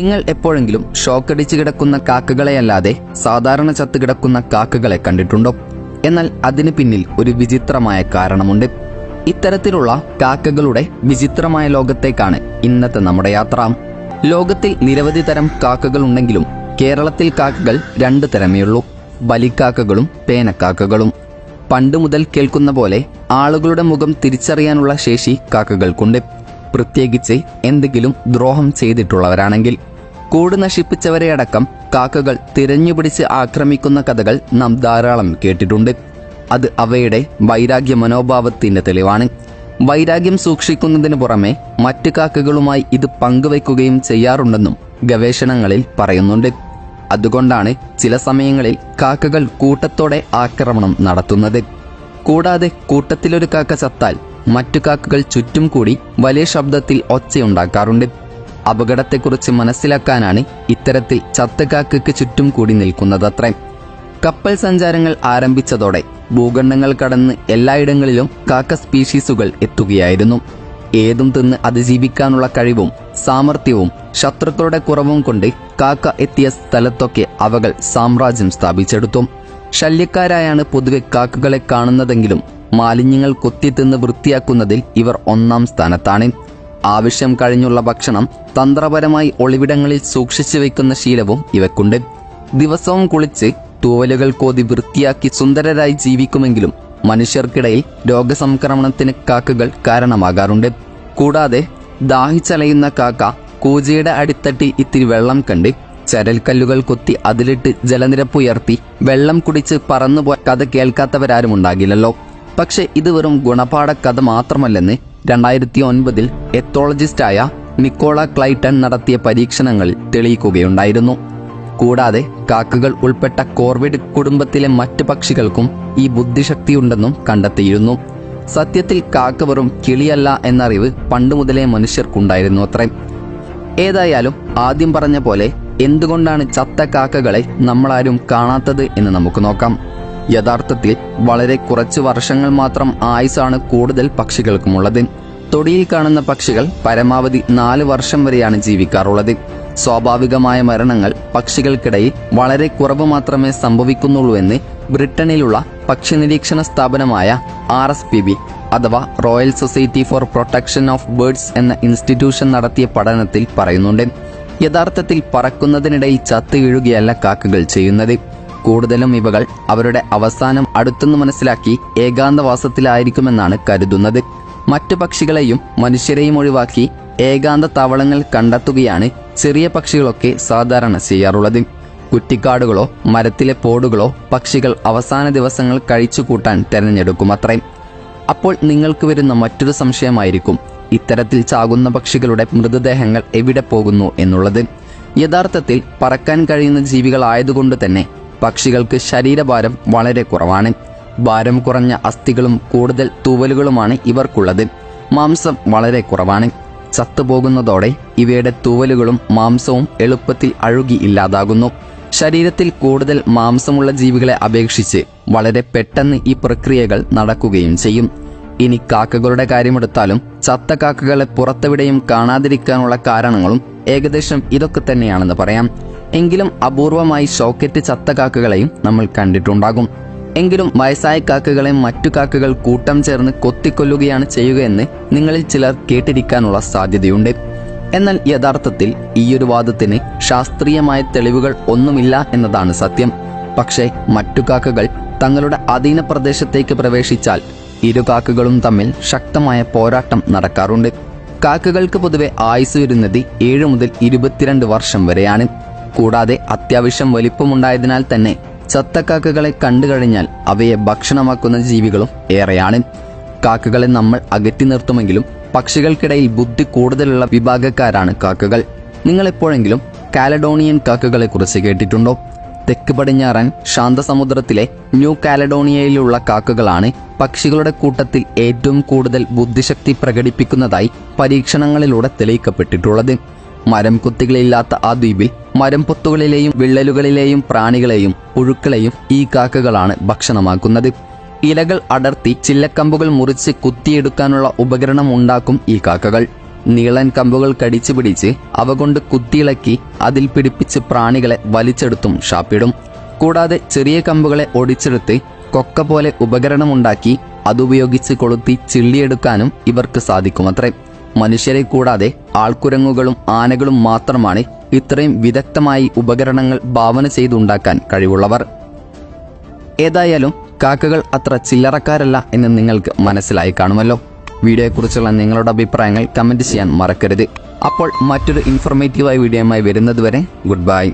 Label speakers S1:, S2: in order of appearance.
S1: നിങ്ങൾ എപ്പോഴെങ്കിലും ഷോക്കടിച്ച് കിടക്കുന്ന കാക്കകളെയല്ലാതെ സാധാരണ ചത്തുകിടക്കുന്ന കാക്കകളെ കണ്ടിട്ടുണ്ടോ? എന്നാൽ അതിന് പിന്നിൽ ഒരു വിചിത്രമായ കാരണമുണ്ട്. ഇത്തരത്തിലുള്ള കാക്കകളുടെ വിചിത്രമായ ലോകത്തേക്കാണ് ഇന്നത്തെ നമ്മുടെ യാത്ര. ലോകത്തിൽ നിരവധി തരം കാക്കകൾ ഉണ്ടെങ്കിലും കേരളത്തിൽ കാക്കകൾ രണ്ടു തരമേയുള്ളൂ: ബലിക്കാക്കകളും പേനക്കാക്കകളും. പണ്ട് മുതൽ കേൾക്കുന്ന പോലെ ആളുകളുടെ മുഖം തിരിച്ചറിയാനുള്ള ശേഷി കാക്കകൾക്കുണ്ട്. പ്രത്യേകിച്ച് എന്തെങ്കിലും ദ്രോഹം ചെയ്തിട്ടുള്ളവരാണെങ്കിൽ. കൂട് നശിപ്പിച്ചവരെ അടക്കം കാക്കകൾ തിരഞ്ഞുപിടിച്ച് ആക്രമിക്കുന്ന കഥകൾ നാം ധാരാളം കേട്ടിട്ടുണ്ട്. അത് അവയുടെ വൈരാഗ്യ മനോഭാവത്തിന്റെ തെളിവാണ്. വൈരാഗ്യം സൂക്ഷിക്കുന്നതിന് പുറമെ മറ്റു കാക്കകളുമായി ഇത് പങ്കുവയ്ക്കുകയും ചെയ്യാറുണ്ടെന്നും ഗവേഷണങ്ങളിൽ പറയുന്നുണ്ട്. അതുകൊണ്ടാണ് ചില സമയങ്ങളിൽ കാക്കകൾ കൂട്ടത്തോടെ ആക്രമണം നടത്തുന്നത്. കൂടാതെ കൂട്ടത്തിലൊരു കാക്ക ചത്താൽ മറ്റു കാക്കകൾ ചുറ്റും കൂടി വലിയ ശബ്ദത്തിൽ ഒച്ചയുണ്ടാക്കാറുണ്ട്. അപകടത്തെക്കുറിച്ച് മനസ്സിലാക്കാനാണ് ഇത്തരത്തിൽ ചത്ത കാക്കയ്ക്ക് ചുറ്റും കൂടി നിൽക്കുന്നതത്രേ. കപ്പൽ സഞ്ചാരങ്ങൾ ആരംഭിച്ചതോടെ ഭൂഖണ്ഡങ്ങൾ കടന്ന് എല്ലായിടങ്ങളിലും കാക്ക സ്പീഷീസുകൾ എത്തുകയായിരുന്നു. ഏതും തിന്ന് അതിജീവിക്കാനുള്ള കഴിവും സാമർഥ്യവും ശത്രുക്കളുടെ കുറവും കൊണ്ട് കാക്ക എത്തിയ സ്ഥലത്തൊക്കെ അവകൾ സാമ്രാജ്യം സ്ഥാപിച്ചെടുത്തു. ശല്യക്കാരായാണ് പൊതുവെ കാക്കകളെ കാണുന്നതെങ്കിലും മാലിന്യങ്ങൾ കൊത്തിത്തിന്ന് വൃത്തിയാക്കുന്നതിൽ ഇവർ ഒന്നാം സ്ഥാനത്താണ്. ആവശ്യം കഴിഞ്ഞുള്ള ഭക്ഷണം തന്ത്രപരമായി ഒളിവിടങ്ങളിൽ സൂക്ഷിച്ചു വയ്ക്കുന്ന ശീലവും ഇവയ്ക്കുണ്ട്. ദിവസവും കുളിച്ച് തൂവലുകൾ കോതി വൃത്തിയാക്കി സുന്ദരരായി ജീവിക്കുമെങ്കിലും മനുഷ്യർക്കിടയിൽ രോഗസംക്രമണത്തിന് കാക്കകൾ കാരണമാകാറുണ്ട്. കൂടാതെ ദാഹിച്ചലയുന്ന കാക്ക കൂജയുടെ അടിത്തട്ടി ഇത്തിരി വെള്ളം കണ്ട് ചരൽക്കല്ലുകൾ കൊത്തി അതിലിട്ട് ജലനിരപ്പുയർത്തി വെള്ളം കുടിച്ച് പറന്നുപോയ കഥ കേൾക്കാത്തവരാരും ഉണ്ടാകില്ലല്ലോ. പക്ഷെ ഇത് വെറും ഗുണപാഠ കഥ മാത്രമല്ലെന്ന് 2009 എത്തോളജിസ്റ്റായ നിക്കോള ക്ലൈറ്റൺ നടത്തിയ പരീക്ഷണങ്ങളിൽ തെളിയിക്കുകയുണ്ടായിരുന്നു. കൂടാതെ കാക്കകൾ ഉൾപ്പെട്ട കോർവിഡ് കുടുംബത്തിലെ മറ്റ് പക്ഷികൾക്കും ഈ ബുദ്ധിശക്തിയുണ്ടെന്നും കണ്ടെത്തിയിരുന്നു. സത്യത്തിൽ കാക്ക വെറും കിളിയല്ല എന്നറിവ് പണ്ടുമുതലേ മനുഷ്യർക്കുണ്ടായിരുന്നു അത്രേ. ഏതായാലും ആദ്യം പറഞ്ഞ പോലെ എന്തുകൊണ്ടാണ് ചത്ത കാക്കകളെ നമ്മളാരും കാണാത്തത് എന്ന് നമുക്ക് നോക്കാം. യഥാർത്ഥത്തിൽ വളരെ കുറച്ച് വർഷങ്ങൾ മാത്രം ആയുസാണ് കൂടുതൽ പക്ഷികൾക്കുമുള്ളത്. തൊടിയിൽ കാണുന്ന പക്ഷികൾ പരമാവധി 4 വർഷം വരെയാണ് ജീവിക്കാറുള്ളത്. സ്വാഭാവികമായ മരണങ്ങൾ പക്ഷികൾക്കിടയിൽ വളരെ കുറവ് മാത്രമേ സംഭവിക്കുന്നുള്ളൂ എന്ന് ബ്രിട്ടനിലുള്ള പക്ഷി നിരീക്ഷണ സ്ഥാപനമായ RSPB അഥവാ royal society for protection of birds എന്ന ഇൻസ്റ്റിറ്റ്യൂഷൻ നടത്തിയ പഠനത്തിൽ പറയുന്നുണ്ട്. യഥാർത്ഥത്തിൽ പറക്കുന്നതിനിടയിൽ ചത്തു വീഴുകയല്ല കാക്കകൾ ചെയ്യുന്നത്. കൂടുതലും ഇവകൾ അവരുടെ അവസാനം അടുത്തെന്ന് മനസ്സിലാക്കി ഏകാന്തവാസത്തിലായിരിക്കുമെന്നാണ് കരുതുന്നത്. മറ്റു പക്ഷികളെയും മനുഷ്യരെയും ഒഴിവാക്കി ഏകാന്ത താവളങ്ങൾ കണ്ടെത്തുകയാണ് ചെറിയ പക്ഷികളൊക്കെ സാധാരണ ചെയ്യാറുള്ളത്. കുറ്റിക്കാടുകളോ മരത്തിലെ പോടുകളോ പക്ഷികൾ അവസാന ദിവസങ്ങൾ കഴിച്ചുകൂട്ടാൻ തിരഞ്ഞെടുക്കുമത്രേ. അപ്പോൾ നിങ്ങൾക്ക് വരുന്ന മറ്റൊരു സംശയമായിരിക്കും ഇത്തരത്തിൽ ചാകുന്ന പക്ഷികളുടെ മൃതദേഹങ്ങൾ എവിടെ പോകുന്നു എന്നുള്ളത്. യഥാർത്ഥത്തിൽ പറക്കാൻ കഴിയുന്ന ജീവികളായതുകൊണ്ട് തന്നെ പക്ഷികൾക്ക് ശരീരഭാരം വളരെ കുറവാണ്. ഭാരം കുറഞ്ഞ അസ്ഥികളും കൂടുതൽ തൂവലുകളുമാണ് ഇവർക്കുള്ളത്. മാംസം വളരെ കുറവാണ്. ചത്തുപോകുന്നതോടെ ഇവയുടെ തൂവലുകളും മാംസവും എളുപ്പത്തിൽ അഴുകി ഇല്ലാതാകുന്നു. ശരീരത്തിൽ കൂടുതൽ മാംസമുള്ള ജീവികളെ അപേക്ഷിച്ച് വളരെ പെട്ടെന്ന് ഈ പ്രക്രിയകൾ നടക്കുകയും ചെയ്യും. ഇനി കാക്കകളുടെ കാര്യമെടുത്താലും ചത്ത കാക്കകളെ പുറത്തെവിടെയും കാണാതിരിക്കാനുള്ള കാരണങ്ങളും ഏകദേശം ഇതൊക്കെ തന്നെയാണെന്ന് പറയാം. എങ്കിലും അപൂർവമായി ഷോക്കറ്റ് ചത്ത കാക്കകളെയും നമ്മൾ കണ്ടിട്ടുണ്ടാകും. എങ്കിലും വയസ്സായ കാക്കകളെ മറ്റു കാക്കകൾ കൂട്ടം ചേർന്ന് കൊത്തിക്കൊല്ലുകയാണ് ചെയ്യുകയെന്ന് നിങ്ങളിൽ ചിലർ കേട്ടിരിക്കാനുള്ള സാധ്യതയുണ്ട്. എന്നാൽ യഥാർത്ഥത്തിൽ ഈയൊരു വാദത്തിന് ശാസ്ത്രീയമായ തെളിവുകൾ ഒന്നുമില്ല എന്നതാണ് സത്യം. പക്ഷേ മറ്റു കാക്കകൾ തങ്ങളുടെ അധീന പ്രദേശത്തേക്ക് പ്രവേശിച്ചാൽ ഇരു കാക്കകളും തമ്മിൽ ശക്തമായ പോരാട്ടം നടക്കാറുണ്ട്. കാക്കകൾക്ക് പൊതുവെ ആയുസ് വരുന്നത് 7 മുതൽ 22 വർഷം വരെയാണ്. കൂടാതെ അത്യാവശ്യം വലിപ്പമുണ്ടായതിനാൽ തന്നെ ചത്ത കാക്കകളെ കണ്ടു കഴിഞ്ഞാൽ അവയെ ഭക്ഷണമാക്കുന്ന ജീവികളും ഏറെയാണ്. കാക്കകളെ നമ്മൾ അകറ്റി നിർത്തുമെങ്കിലും പക്ഷികൾക്കിടയിൽ ബുദ്ധി കൂടുതലുള്ള വിഭാഗക്കാരാണ് കാക്കകൾ. നിങ്ങൾ എപ്പോഴെങ്കിലും കാലഡോണിയൻ കാക്കകളെ കുറിച്ച് കേട്ടിട്ടുണ്ടോ? തെക്ക് പടിഞ്ഞാറൻ ശാന്തസമുദ്രത്തിലെ ന്യൂ കാലഡോണിയയിലുള്ള കാക്കകളാണ് പക്ഷികളുടെ കൂട്ടത്തിൽ ഏറ്റവും കൂടുതൽ ബുദ്ധിശക്തി പ്രകടിപ്പിക്കുന്നതായി പരീക്ഷണങ്ങളിലൂടെ തെളിയിക്കപ്പെട്ടിട്ടുള്ളത്. മരം കുത്തികളില്ലാത്ത ആ ദ്വീപിൽ മരം പൊത്തുകളിലെയും വിള്ളലുകളിലെയും പ്രാണികളെയും പുഴുക്കളെയും ഈ കാക്കകളാണ് ഭക്ഷണമാക്കുന്നത്. ഇലകൾ അടർത്തി ചില്ലക്കമ്പുകൾ മുറിച്ച് കുത്തിയെടുക്കാനുള്ള ഉപകരണം ഉണ്ടാക്കും ഈ കാക്കകൾ. നീളൻ കമ്പുകൾ കടിച്ചു പിടിച്ച് അവ കൊണ്ട് കുത്തിയിളക്കി അതിൽ പിടിപ്പിച്ച് പ്രാണികളെ വലിച്ചെടുത്തും ഷാപ്പിടും. കൂടാതെ ചെറിയ കമ്പുകളെ ഒടിച്ചെടുത്ത് കൊക്ക പോലെ ഉപകരണമുണ്ടാക്കി അതുപയോഗിച്ച് കൊളുത്തി ചിള്ളിയെടുക്കാനും ഇവർക്ക് സാധിക്കുമത്രേ. മനുഷ്യരെ കൂടാതെ ആൾക്കുരങ്ങുകളും ആനകളും മാത്രമാണ് ഇത്രയും വിദഗ്ധമായി ഉപകരണങ്ങൾ ഭാവന ചെയ്തുണ്ടാക്കാൻ കഴിവുള്ളവർ. ഏതായാലും കാക്കകൾ അത്ര ചില്ലറക്കാരല്ല എന്ന് നിങ്ങൾക്ക് മനസ്സിലായി കാണുമല്ലോ. വീഡിയോയെക്കുറിച്ചുള്ള നിങ്ങളുടെ അഭിപ്രായങ്ങൾ കമൻറ്റ് ചെയ്യാൻ മറക്കരുത്. അപ്പോൾ മറ്റൊരു ഇൻഫോർമേറ്റീവായ വീഡിയോയുമായി വരുന്നതുവരെ ഗുഡ് ബൈ.